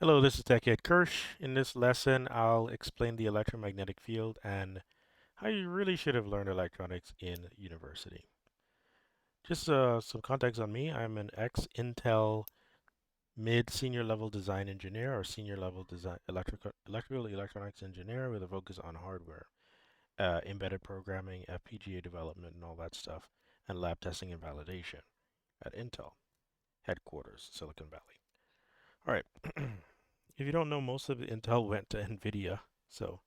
Hello, this is Tech Ed Kirsch. In this lesson, I'll explain the electromagnetic field and how you really should have learned electronics in university. Just some context on me. I'm an ex-Intel mid-senior level design engineer or senior level design electrical electronics engineer with a focus on hardware, embedded programming, FPGA development, and all that stuff, and lab testing and validation at Intel headquarters, Silicon Valley. All right. If you don't know, most of Intel went to Nvidia. So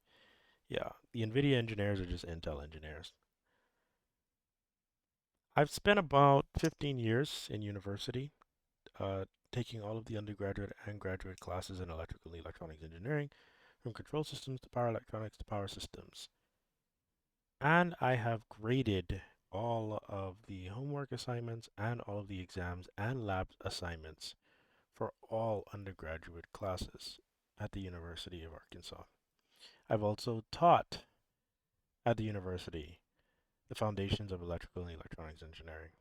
yeah, the Nvidia engineers are just Intel engineers. I've spent about 15 years in university, taking all of the undergraduate and graduate classes in electrical and electronics engineering, from control systems to power electronics to power systems. And I have graded all of the homework assignments and all of the exams and lab assignments for all undergraduate classes at the University of Arkansas. I've also taught at the university the foundations of electrical and electronics engineering.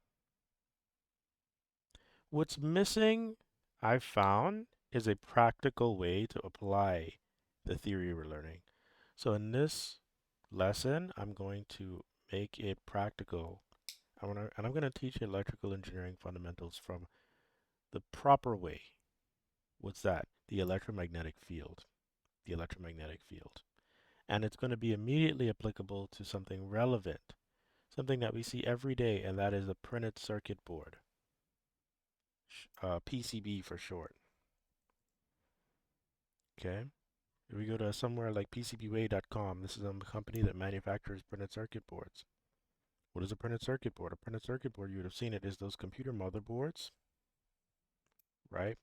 What's missing, I've found, is a practical way to apply the theory we're learning. So in this lesson, I'm going to make it practical. And I'm going to teach electrical engineering fundamentals from the proper way. What's that? The electromagnetic field. The electromagnetic field. And it's going to be immediately applicable to something relevant, something that we see every day, and that is a printed circuit board, PCB for short. Okay, if we go to somewhere like PCBWay.com, this is a company that manufactures printed circuit boards. What is a printed circuit board? A printed circuit board, you would have seen it, is those computer motherboards, right?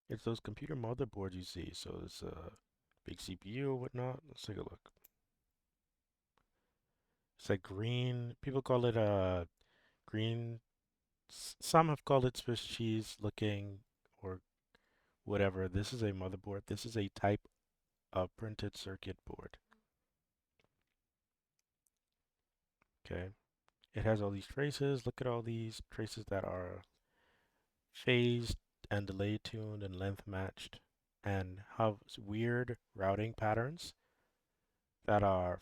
It's those computer motherboards you see. So it's a big CPU or whatnot. Let's take a look. It's like green. People call it a green. Some have called it Swiss cheese looking or whatever. This is a motherboard. This is a type of printed circuit board. Okay. It has all these traces. Look at all these traces that are phased and delay tuned and length matched and have weird routing patterns that are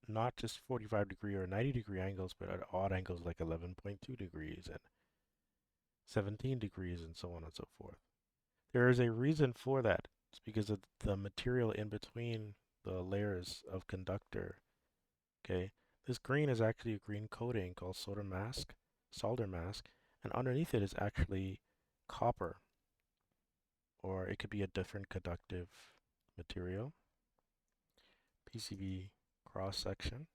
not just 45-degree or 90-degree angles, but at odd angles like 11.2 degrees and 17 degrees and so on and so forth. There is a reason for that. It's because of the material in between the layers of conductor. Okay, this green is actually a green coating called solder mask, and underneath it is actually copper, or it could be a different conductive material. PCB cross section.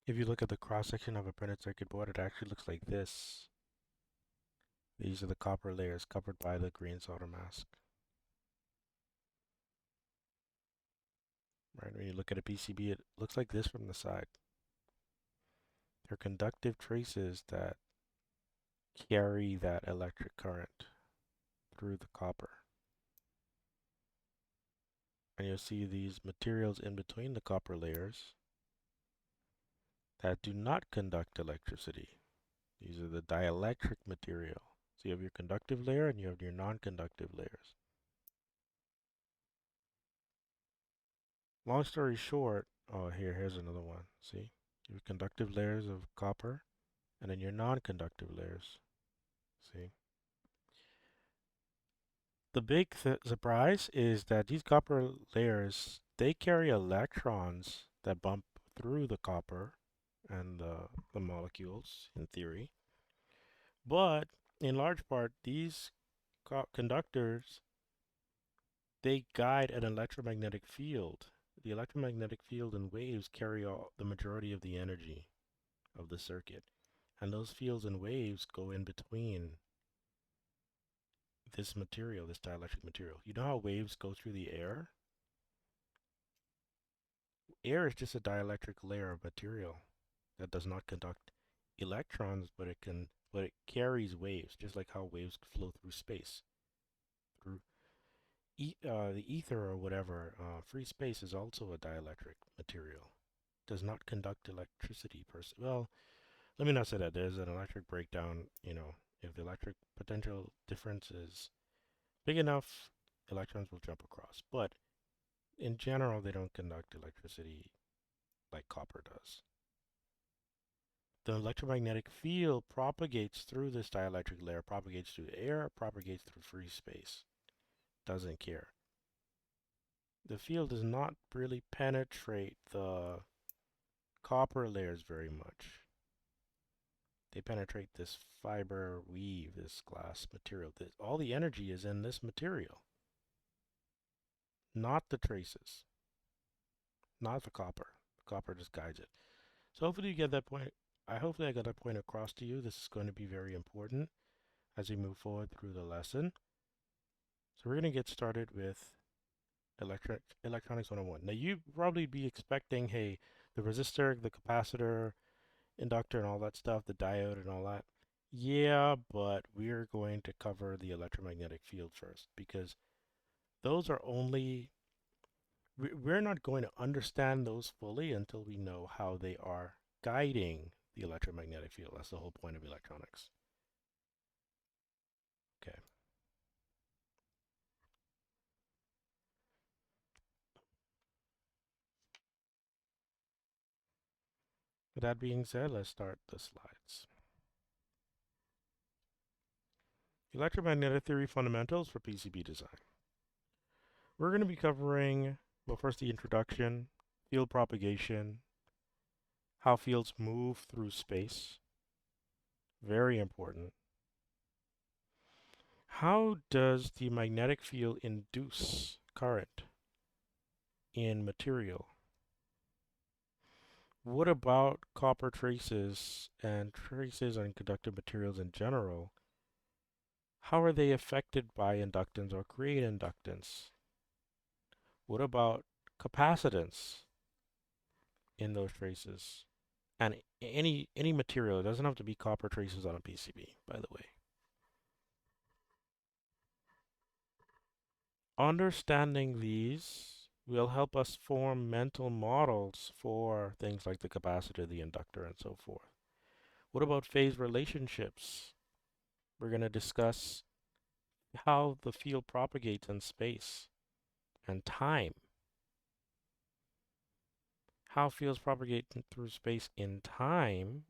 If you look at the cross section of a printed circuit board, it actually looks like this. These are the copper layers covered by the green solder mask. Right, when you look at a PCB, it looks like this from the side. They're conductive traces that carry that electric current through the copper. And you'll see these materials in between the copper layers that do not conduct electricity. These are the dielectric material. So you have your conductive layer and you have your non-conductive layers. Long story short, oh, here's another one. See? Your conductive layers of copper and then your non-conductive layers. See? The big surprise is that these copper layers, they carry electrons that bump through the copper and the molecules in theory. But in large part, these conductors, they guide an electromagnetic field. The electromagnetic field and waves carry all, the majority of the energy of the circuit. And those fields and waves go in between this material, this dielectric material. You know how waves go through the air? Air is just a dielectric layer of material that does not conduct electrons, but it carries waves, just like how waves flow through space. Through the ether or whatever, free space is also a dielectric material. Does not conduct electricity per se. Well, let me not say that. There's an electric breakdown. If the electric potential difference is big enough, electrons will jump across. But in general, they don't conduct electricity like copper does. The electromagnetic field propagates through this dielectric layer, propagates through air, propagates through free space. Doesn't care. The field does not really penetrate the copper layers very much. They penetrate this fiber weave, this glass material. All the energy is in this material, not the traces, not the copper. The copper just guides it. So hopefully you get that point. Hopefully I got that point across to you. This is going to be very important as we move forward through the lesson. So we're going to get started with electronics 101. Now you'd probably be expecting, hey, the resistor, the capacitor, inductor and all that stuff, the diode and all that. Yeah, but we're going to cover the electromagnetic field first because those are only, we're not going to understand those fully until we know how they are guiding the electromagnetic field. That's the whole point of electronics. Okay. With that being said, let's start the slides. Electromagnetic theory fundamentals for PCB design. We're going to be covering, well, first the introduction, field propagation, how fields move through space. Very important. How does the magnetic field induce current in material? What about copper traces and traces on conductive materials in general? How are they affected by inductance or create inductance? What about capacitance in those traces? And any material, it doesn't have to be copper traces on a PCB, by the way. Understanding these will help us form mental models for things like the capacitor, the inductor, and so forth. What about phase relationships? We're going to discuss how the field propagates in space and time. How fields propagate through space in time,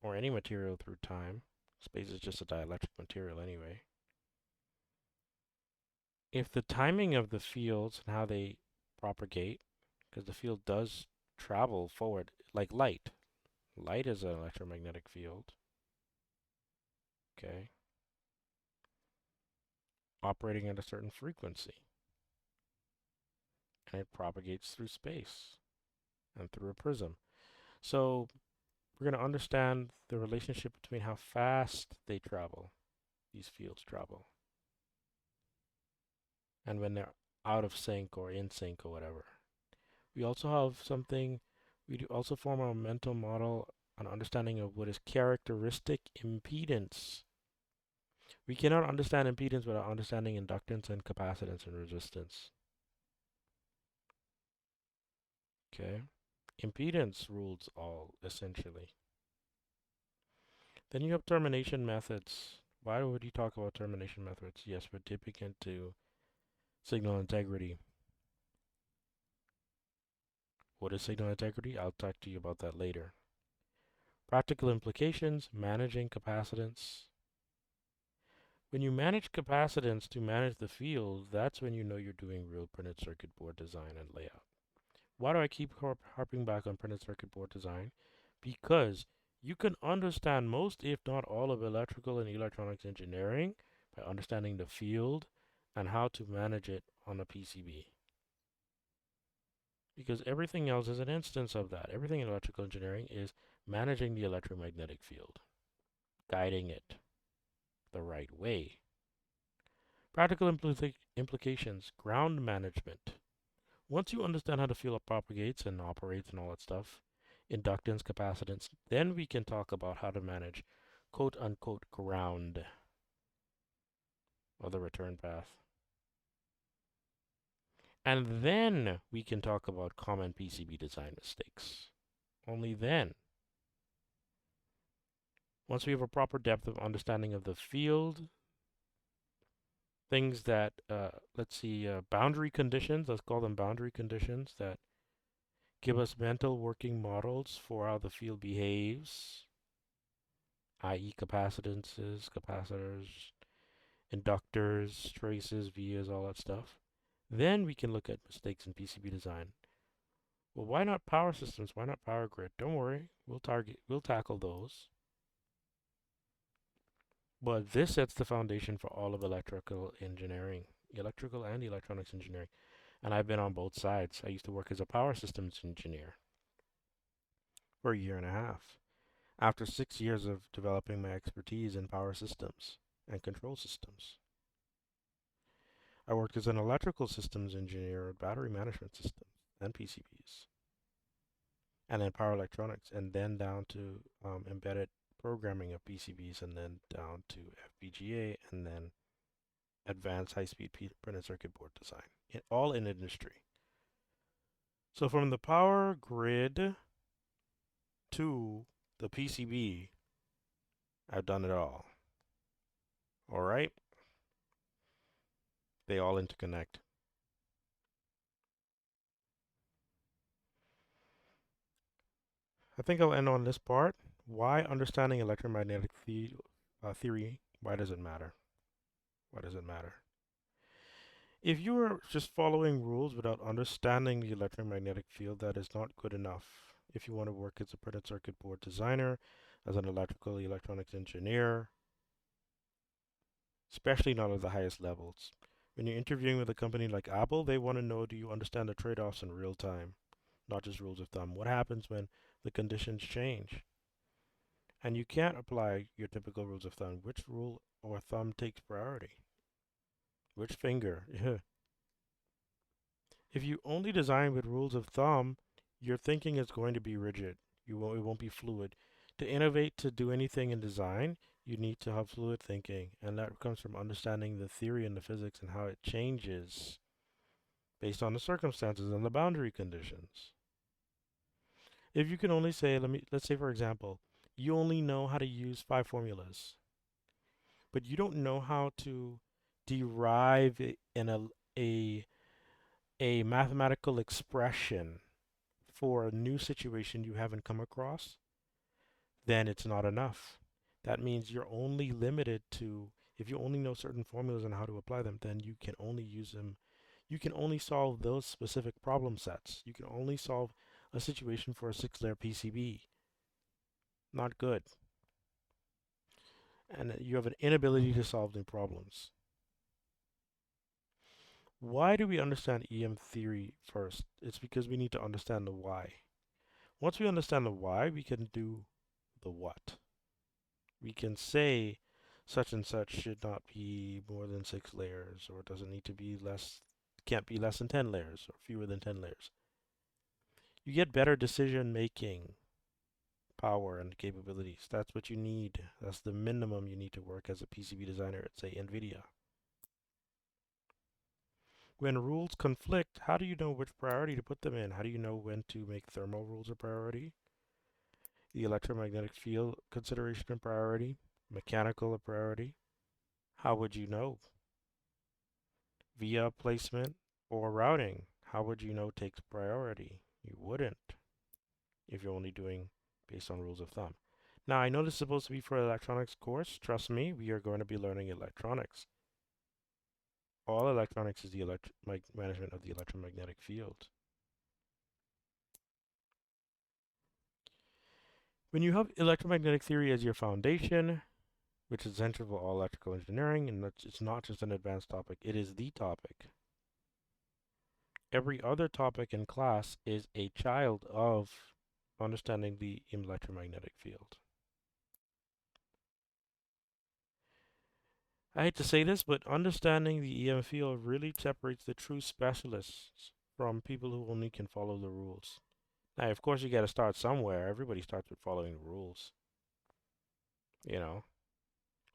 or any material through time. Space is just a dielectric material anyway. If the timing of the fields and how they propagate, because the field does travel forward like light. Light is an electromagnetic field. Okay. Operating at a certain frequency. And it propagates through space and through a prism. So we're going to understand the relationship between how fast they travel, these fields travel, and when they're out of sync or in sync or whatever. We also have something, we do also form a mental model, an understanding of what is characteristic impedance. We cannot understand impedance without understanding inductance and capacitance and resistance. Okay? Impedance rules all, essentially. Then you have termination methods. Why would you talk about termination methods? Yes, we're dipping into signal integrity. What is signal integrity? I'll talk to you about that later. Practical implications, managing capacitance. When you manage capacitance to manage the field, that's when you know you're doing real printed circuit board design and layout. Why do I keep harping back on printed circuit board design? Because you can understand most, if not all, of electrical and electronics engineering by understanding the field and how to manage it on a PCB. Because everything else is an instance of that. Everything in electrical engineering is managing the electromagnetic field, guiding it the right way. Practical implications, ground management. Once you understand how the field propagates and operates and all that stuff, inductance, capacitance, then we can talk about how to manage quote unquote ground or the return path. And then we can talk about common PCB design mistakes. Only then. Once we have a proper depth of understanding of the field, things that, let's see, boundary conditions, let's call them boundary conditions that give us mental working models for how the field behaves, i.e. capacitances, capacitors, inductors, traces, vias, all that stuff. Then we can look at mistakes in PCB design. Well, why not power systems? Why not power grid? Don't worry, we'll tackle those. But this sets the foundation for all of electrical engineering, electrical and electronics engineering. And I've been on both sides. I used to work as a power systems engineer for a year and a half. After 6 years of developing my expertise in power systems and control systems, I worked as an electrical systems engineer with battery management systems and PCBs, and then power electronics, and then down to embedded programming of PCBs, and then down to FPGA, and then advanced high-speed printed circuit board design, all in industry. So from the power grid to the PCB, I've done it all. All right? They all interconnect. I think I'll end on this part. Why understanding electromagnetic theory, why does it matter? Why does it matter? If you are just following rules without understanding the electromagnetic field, that is not good enough. If you want to work as a printed circuit board designer, as an electrical electronics engineer, especially not at the highest levels. When you're interviewing with a company like Apple, they want to know, do you understand the trade-offs in real time, not just rules of thumb? What happens when the conditions change? And you can't apply your typical rules of thumb. Which rule or thumb takes priority? Which finger? If you only design with rules of thumb, your thinking is going to be rigid. It won't be fluid. To innovate, to do anything in design, you need to have fluid thinking, and that comes from understanding the theory and the physics and how it changes based on the circumstances and the boundary conditions. If you can only say, let's say for example, you only know how to use 5 formulas, but you don't know how to derive a a mathematical expression for a new situation you haven't come across, then it's not enough. That means you're only limited to, if you only know certain formulas and how to apply them, then you can only use them. You can only solve those specific problem sets. You can only solve a situation for a 6-layer PCB. Not good. And you have an inability to solve new problems. Why do we understand EM theory first? It's because we need to understand the why. Once we understand the why, we can do the what. We can say such and such should not be more than 6 layers, or doesn't need to be less, can't be less than 10 layers, or fewer than 10 layers. You get better decision making power and capabilities. That's what you need. That's the minimum you need to work as a PCB designer at, say, Nvidia. When rules conflict, how do you know which priority to put them in? How do you know when to make thermal rules a priority, the electromagnetic field consideration a priority, mechanical a priority? How would you know? Via placement or routing, how would you know takes priority? You wouldn't if you're only doing based on rules of thumb. Now, I know this is supposed to be for electronics course. Trust me, we are going to be learning electronics. All electronics is the management of the electromagnetic field. When you have electromagnetic theory as your foundation, which is essential for all electrical engineering, and it's not just an advanced topic, it is the topic. Every other topic in class is a child of understanding the electromagnetic field. I hate to say this, but understanding the EM field really separates the true specialists from people who only can follow the rules. Now, of course, you got to start somewhere. Everybody starts with following the rules, you know.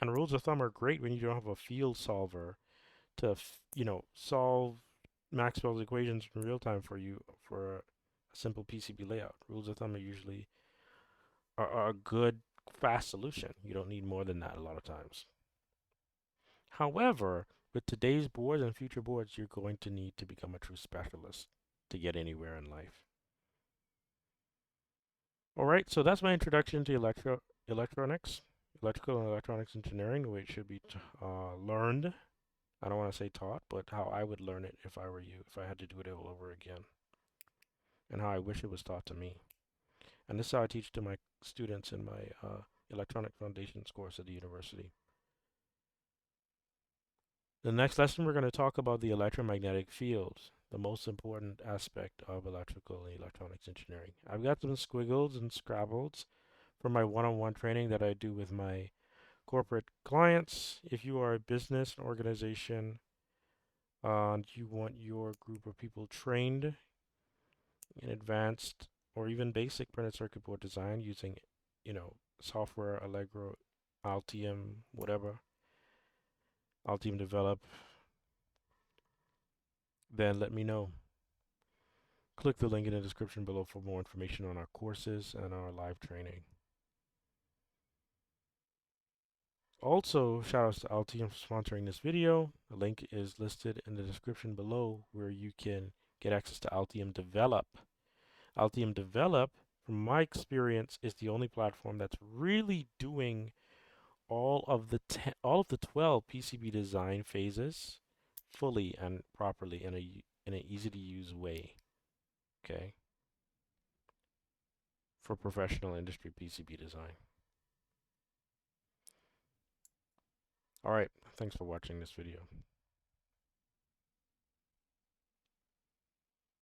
And rules of thumb are great when you don't have a field solver to, solve Maxwell's equations in real time for you for a simple PCB layout. Rules of thumb are usually are a good fast solution. You don't need more than that a lot of times. However, with today's boards and future boards, you're going to need to become a true specialist to get anywhere in life. All right, so that's my introduction to electronics, electrical and electronics engineering, the way it should be learned. I don't want to say taught, but how I would learn it if I were you, if I had to do it all over again, and how I wish it was taught to me. And this is how I teach to my students in my electronic foundations course at the university. The next lesson, we're going to talk about the electromagnetic fields, the most important aspect of electrical and electronics engineering. I've got some squiggles and scrabbles for my one-on-one training that I do with my corporate clients. If you are a business organization and you want your group of people trained in advanced or even basic printed circuit board design using, software, Allegro, Altium, whatever, Altium develop, then let me know. Click the link in the description below for more information on our courses and our live training. Also, shout outs to Altium for sponsoring this video. The link is listed in the description below where you can get access to Altium Develop. Altium Develop, from my experience, is the only platform that's really doing all of the 12 PCB design phases fully and properly in an easy to use way. Okay, for professional industry PCB design. All right, thanks for watching this video.